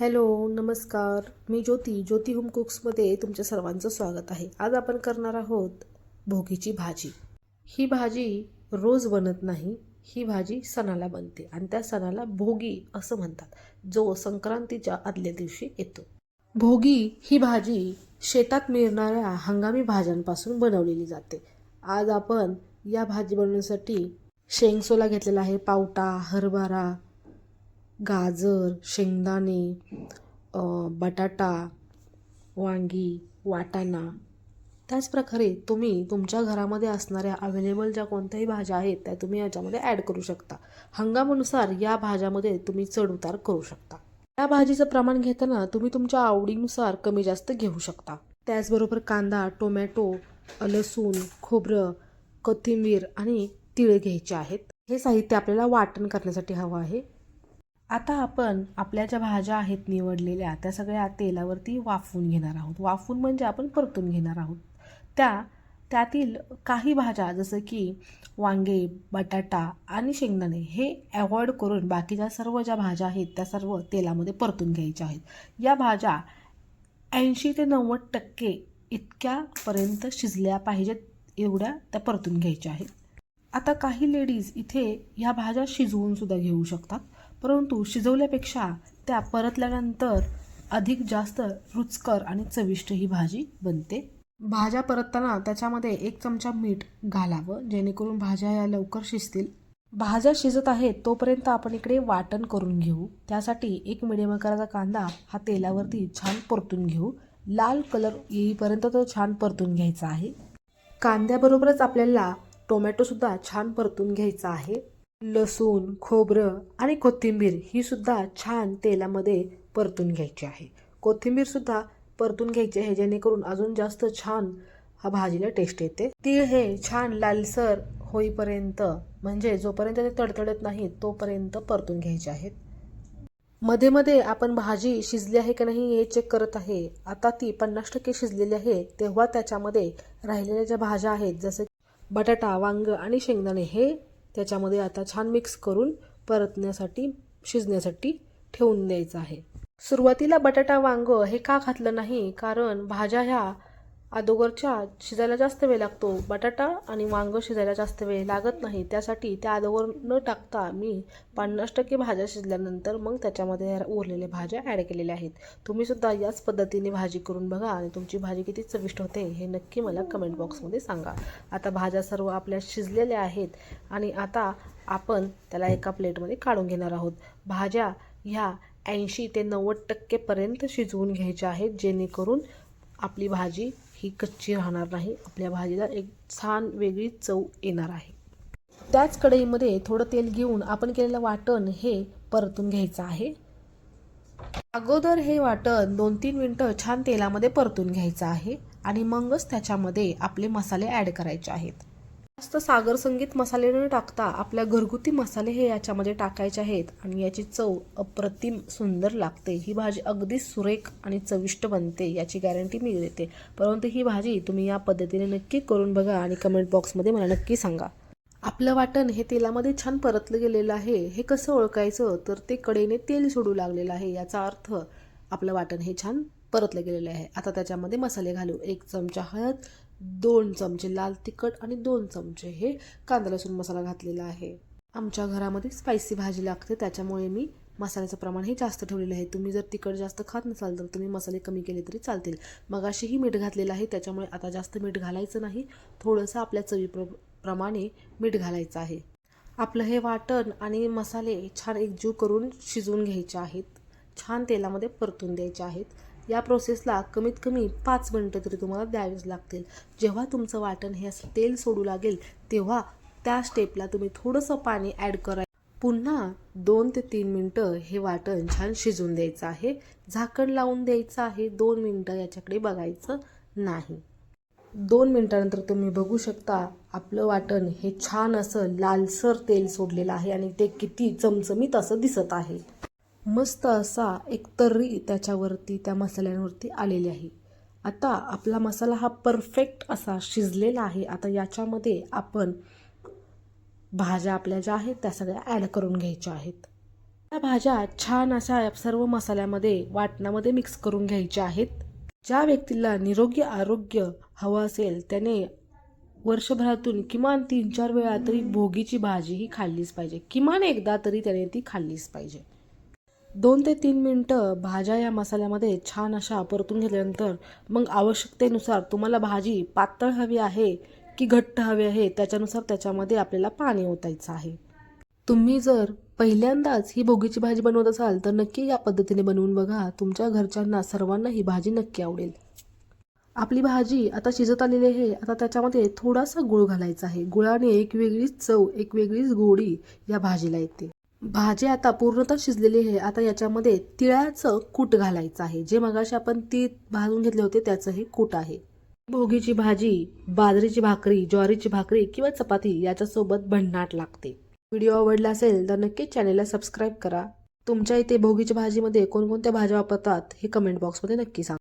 Hello, नमस्कार. मी ज्योती home कुक्समध्ये तुमच्या सर्वांचं स्वागत आहे. आज आपण करणार आहोत भोगीची भाजी. ही भाजी रोज बनत नाही. ही भाजी सणाला बनते आणि त्या सणाला भोगी असं म्हणतात, जो संक्रांतीच्या आदल्या दिवशी येतो. भोगी ही भाजी शेतात मिळणाऱ्या हंगामी भाज्यांपासून बनवलेली जाते. आज आपण या भाजी बनवण्यासाठी शेंगसोला घेतलेला आहे, पावटा, हरभरा, गाजर, शेंगदाणे, बटाटा, वांगी, वाटाणा. त्याचप्रकारे तुम्ही तुमच्या घरामध्ये असणाऱ्या अवेलेबल ज्या कोणत्याही भाज्या आहेत त्या तुम्ही याच्यामध्ये ॲड करू शकता. हंगामानुसार या भाज्यामध्ये तुम्ही चढउतार करू शकता. या भाजीचं प्रमाण घेताना तुम्ही तुमच्या आवडीनुसार कमी जास्त घेऊ शकता. त्याचबरोबर कांदा, टोमॅटो, लसूण, खोबरं, कोथिंबीर आणि तीळ घ्यायचे आहेत. हे साहित्य आपल्याला वाटण करण्यासाठी हवं आहे. आता आपण आपल्या ज्या भाज्या आहेत निवडलेल्या त्या सगळ्या तेलावरती वाफवून घेणार आहोत. वाफवून म्हणजे आपण परतून घेणार आहोत. त्यातील काही भाज्या जसं की वांगे, बटाटा आणि शेंगदाणे हे अवॉइड करून बाकीच्या सर्व ज्या भाज्या आहेत त्या सर्व तेलामध्ये परतून घ्यायच्या आहेत. या भाज्या 80 ते 90% इतक्यापर्यंत शिजल्या पाहिजेत, एवढ्या त्या परतून घ्यायच्या आहेत. आता काही लेडीज इथे ह्या भाज्या शिजवून सुद्धा घेऊ शकतात, परंतु शिजवल्यापेक्षा त्या परतल्यानंतर अधिक जास्त रुचकर आणि चविष्ट ही भाजी बनते. भाज्या परतताना त्याच्यामध्ये 1 चमचा मीठ घालावं, जेणेकरून भाज्या या लवकर शिजतील. भाज्या शिजत आहेत तोपर्यंत आपण इकडे वाटण करून घेऊ. त्यासाठी एक मिडियम आकाराचा कांदा हा तेलावरती छान परतून घेऊ. लाल कलर येईपर्यंत तो छान परतून घ्यायचा आहे. कांद्याबरोबरच आपल्याला टोमॅटोसुद्धा छान परतून घ्यायचा आहे. लसूण, खोबरं आणि कोथिंबीर ही सुद्धा छान तेलामध्ये परतून घ्यायची आहे. कोथिंबीरसुद्धा परतून घ्यायची आहे, जेणेकरून अजून जास्त छान हा भाजीला टेस्ट येते. तीळ हे छान लालसर होईपर्यंत, म्हणजे जोपर्यंत ते तडतडत नाही तोपर्यंत परतून घ्यायचे आहेत. मध्ये मध्ये आपण भाजी शिजली आहे की नाही हे चेक करत आहे. आता ती 50% शिजलेली आहे, तेव्हा त्याच्यामध्ये राहिलेल्या ज्या भाज्या आहेत जसं बटाटा, वांग आणि शेंगदाणे हे त्याच्यामध्ये आता छान मिक्स करून परतण्यासाठी, शिजण्यासाठी ठेवून द्यायचं आहे. सुरुवातीला बटाटा, वांग हे का घातलं नाही, कारण भाज्या ह्या अगोदरच्या शिजायला जास्त वेळ लागतो. बटाटा आणि वांग शिजायला जास्त वेळ लागत नाही. त्यासाठी त्या अगोदर न टाकता मी 50% भाज्या शिजल्यानंतर मग त्याच्यामध्ये उरलेल्या भाज्या ॲड केलेल्या आहेत. तुम्ही सुद्धा याच पद्धतीने भाजी करून बघा आणि तुमची भाजी किती चविष्ट होते हे नक्की मला कमेंट बॉक्समध्ये सांगा. आता भाज्या सर्व आपल्या शिजलेल्या आहेत आणि आता आपण त्याला एका प्लेटमध्ये काढून घेणार आहोत. भाज्या ह्या 80 ते 90% पर्यंत शिजवून घ्यायच्या आहेत, जेणेकरून आपली भाजी ही कच्ची राहणार नाही. आपल्या भाजीला एक छान वेगळी चव येणार आहे. त्याच कढईमध्ये थोडं तेल घेऊन आपण केलेलं वाटण हे परतून घ्यायचं आहे. अगोदर हे वाटण 2-3 मिनटं छान तेलामध्ये परतून घ्यायचं आहे आणि मगच त्याच्यामध्ये आपले मसाले ॲड करायचे आहेत. जास्त सागर संगीत मसाले न टाकता आपल्या घरगुती मसाले हे याच्यामध्ये टाकायचे आहेत आणि याची चव अप्रतिम सुंदर लागते. ही भाजी अगदी सुरेख आणि चविष्ट बनते, याची गॅरंटी मी देते. परंतु ही भाजी तुम्ही या पद्धतीने नक्की करून बघा आणि कमेंट बॉक्समध्ये मला नक्की सांगा. आपलं वाटण हे तेलामध्ये छान परतलं गेलेलं आहे. हे कसं ओळखायचं, तर ते कढईने तेल सोडू लागलेलं आहे, याचा अर्थ आपलं वाटण हे छान परतलं गेलेलं आहे. आता त्याच्यामध्ये मसाले घालू. 1 चमचा हळद, 2 चमचे लाल तिखट आणि 2 चमचे हे कांदा लसूण मसाला घातलेला आहे. आमच्या घरामध्ये स्पायसी भाजी लागते, त्याच्यामुळे मी मसाल्याचं प्रमाण हे जास्त ठेवलेलं आहे. तुम्ही जर तिखट जास्त खात नसाल तर तुम्ही मसाले कमी केले तरी चालतील. मगाशीही मीठ घातलेलं आहे, त्याच्यामुळे आता जास्त मीठ घालायचं नाही. थोडंसं आपल्या चवीप्रमाणे मीठ घालायचं आहे. आपलं हे वाटण आणि मसाले छान एकजीव करून शिजवून घ्यायचे आहेत. छान तेलामध्ये परतून द्यायचे आहेत. या प्रोसेसला कमीत कमी 5 मिनटं तरी तुम्हाला द्यावीच लागतील. जेव्हा तुमचं वाटण हे असं तेल सोडू लागेल तेव्हा त्या स्टेपला तुम्ही थोडंसं पाणी ॲड करा. पुन्हा 2 ते 3 मिनटं हे वाटण छान शिजवून द्यायचं आहे. झाकण लावून द्यायचं आहे. 2 मिनटं याच्याकडे बघायचं नाही. 2 मिनटानंतर तुम्ही बघू शकता आपलं वाटण हे छान असं लालसर तेल सोडलेलं आहे आणि ते किती चमचमीत असं दिसत आहे. मस्त असा एक तर्री त्याच्यावरती, त्या मसाल्यांवरती आलेली आहे. आता आपला मसाला हा परफेक्ट असा शिजलेला आहे. आता याच्यामध्ये आपण भाज्या आपल्या ज्या आहेत त्या सगळ्या ॲड करून घ्यायच्या आहेत. या भाज्या छान अशा सर्व मसाल्यामध्ये वाटणामध्ये मिक्स करून घ्यायच्या आहेत. ज्या व्यक्तीला निरोगी आरोग्य हवं असेल त्याने वर्षभरातून किमान 3-4 वेळा तरी भोगीची भाजी ही खाल्लीच पाहिजे. किमान एकदा तरी त्याने ती खाल्लीच पाहिजे. 2 ते 3 मिनटं भाज्या या मसाल्यामध्ये छान अशा परतून घेतल्यानंतर मग आवश्यकतेनुसार तुम्हाला भाजी पातळ हवी आहे की घट्ट हवी आहे त्याच्यानुसार त्याच्यामध्ये आपल्याला पाणी ओतायचं आहे. तुम्ही जर पहिल्यांदाच ही भोगीची भाजी बनवत असाल तर नक्की या पद्धतीने बनवून बघा. तुमच्या घरच्यांना सर्वांना ही भाजी नक्की आवडेल. आपली भाजी आता शिजत आलेली आहे. आता त्याच्यामध्ये थोडासा गूळ घालायचा आहे. गुळाने एक वेगळीच चव, एक वेगळीच गोडी या भाजीला येते. भाजी आता पूर्णतः शिजलेली आहे. आता याच्यामध्ये तिळाचं कूट घालायचं आहे. जे मगाशी आपण तीळ भाजून घेतले होते त्याचं हे कूट आहे. भोगीची भाजी बाजरीची भाकरी, ज्वारीची भाकरी किंवा चपाती याच्यासोबत भन्नाट लागते. व्हिडिओ आवडला असेल तर नक्कीच चॅनेलला सबस्क्राईब करा. तुमच्या इथे भोगीच्या भाजीमध्ये कोणकोणत्या भाज्या वापरतात हे कमेंट बॉक्समध्ये नक्की सांगा.